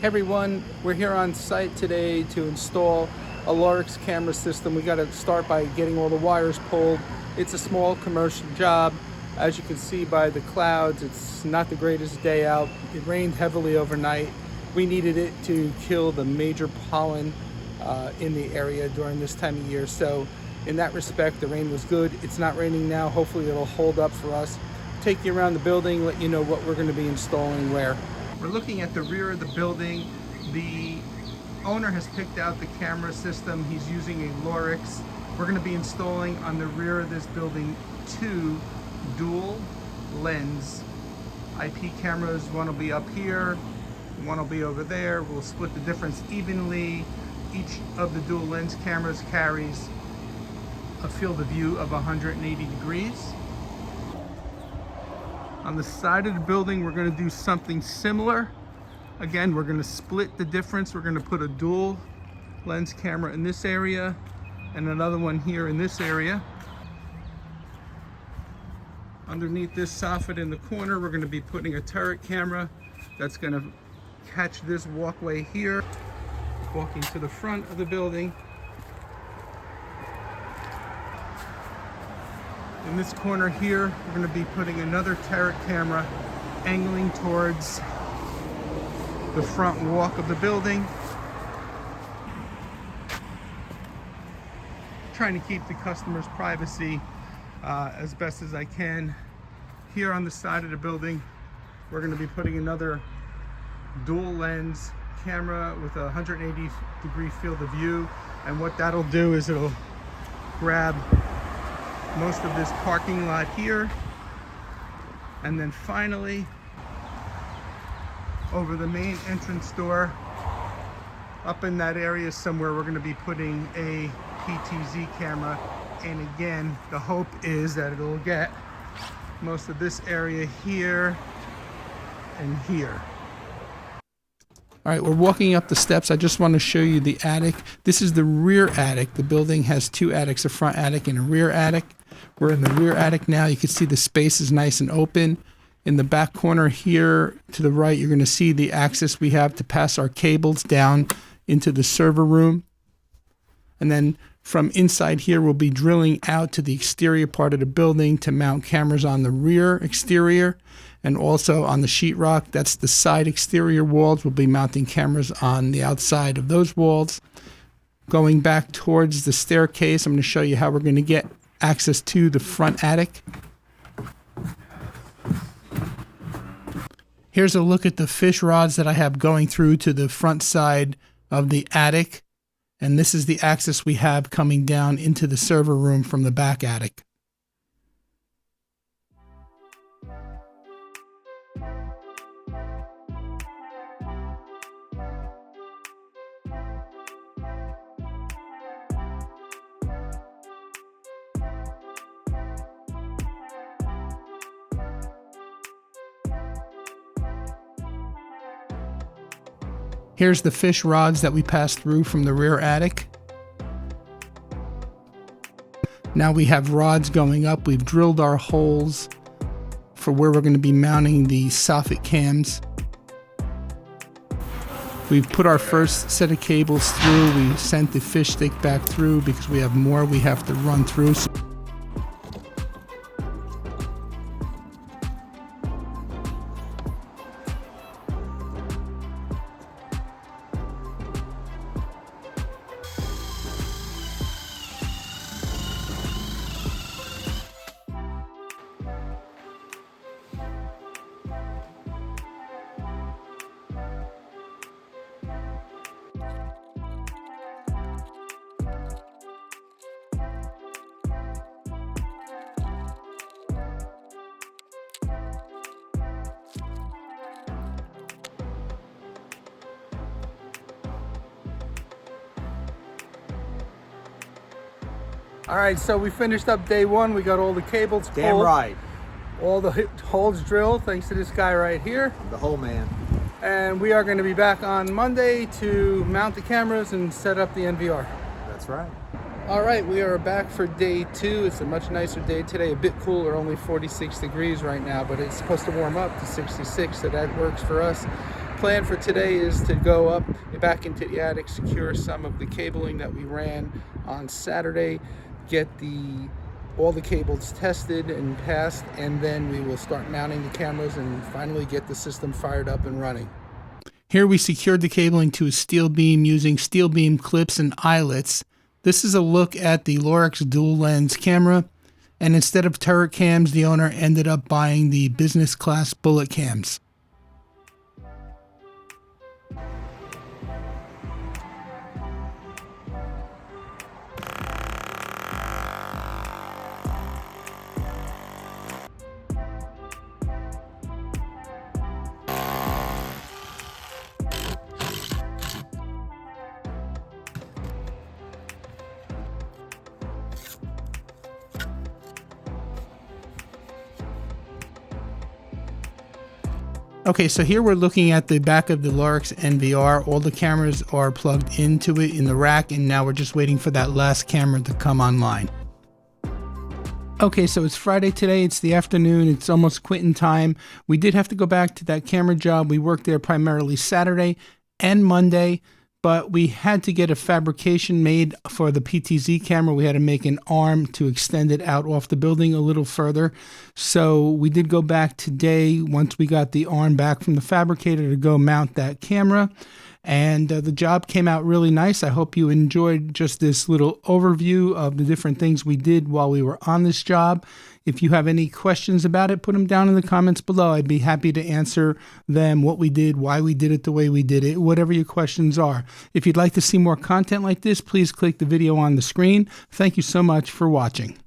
Hey everyone, we're here on site today to install a Lorex camera system. We got to start by getting all the wires pulled. It's a small commercial job. As you can see by the clouds, it's not the greatest day out. It rained heavily overnight. We needed it to kill the major pollen in the area during this time of year. So in that respect, the rain was good. It's not raining now. Hopefully it'll hold up for us. Take you around the building, let you know what we're going to be installing where. We're looking at the rear of the building. The owner has picked out the camera system. He's using a Lorex. We're going to be installing on the rear of this building 2 dual lens IP cameras. One will be up here, one will be over there. We'll split the difference evenly. Each of the dual lens cameras carries a field of view of 180 degrees. On the side of the building, we're going to do something similar. Again, we're going to split the difference. We're going to put a dual lens camera in this area and another one here in this area. Underneath this soffit in the corner, we're going to be putting a turret camera that's going to catch this walkway here. Walking to the front of the building. In this corner here, we're going to be putting another turret camera angling towards the front walk of the building. Trying to keep the customer's privacy as best as I can. Here on the side of the building, we're going to be putting another dual lens camera with a 180 degree field of view. And what that'll do is it'll grab most of this parking lot here, and then finally over the main entrance door up in that area somewhere we're going to be putting a PTZ camera. And again, the hope is that it'll get most of this area here and here. All right, we're walking up the steps. I just want to show you the attic. This is the rear attic. The building has 2 attics, a front attic and a rear attic. We're in the rear attic now. You can see the space is nice and open. In the back corner here to the right, you're going to see the access we have to pass our cables down into the server room. And then from inside here, we'll be drilling out to the exterior part of the building to mount cameras on the rear exterior and also on the sheetrock. That's the side exterior walls. We'll be mounting cameras on the outside of those walls. Going back towards the staircase, I'm going to show you how we're going to get access to the front attic. Here's a look at the fish rods that I have going through to the front side of the attic. And this is the access we have coming down into the server room from the back attic. Here's the fish rods that we passed through from the rear attic. Now we have rods going up. We've drilled our holes for where we're going to be mounting the soffit cams. We've put our first set of cables through. We sent the fish stick back through because we have more we have to run through. All right, so we finished up day 1. We got all the cables pulled. Damn right. All the holes drilled, thanks to this guy right here. The hole man. And we are going to be back on Monday to mount the cameras and set up the NVR. That's right. All right, we are back for day 2. It's a much nicer day today, a bit cooler, only 46 degrees right now, but it's supposed to warm up to 66, so that works for us. plan for today is to go up back into the attic, secure some of the cabling that we ran on Saturday, get all the cables tested and passed, and then we will start mounting the cameras and finally get the system fired up and running. Here we secured the cabling to a steel beam using steel beam clips and eyelets. This is a look at the Lorex dual lens camera, and instead of turret cams, the owner ended up buying the business class bullet cams. Okay, so here we're looking at the back of the Lorex NVR. All the cameras are plugged into it in the rack, and now we're just waiting for that last camera to come online. Okay, so it's Friday today. It's the afternoon. It's almost quitting time. We did have to go back to that camera job. We worked there primarily Saturday and Monday, but we had to get a fabrication made for the PTZ camera. We had to make an arm to extend it out off the building a little further. So we did go back today once we got the arm back from the fabricator to go mount that camera. And the job came out really nice. I hope you enjoyed just this little overview of the different things we did while we were on this job. If you have any questions about it, put them down in the comments below. I'd be happy to answer them, what we did, why we did it the way we did it, whatever your questions are. If you'd like to see more content like this, please click the video on the screen. Thank you so much for watching.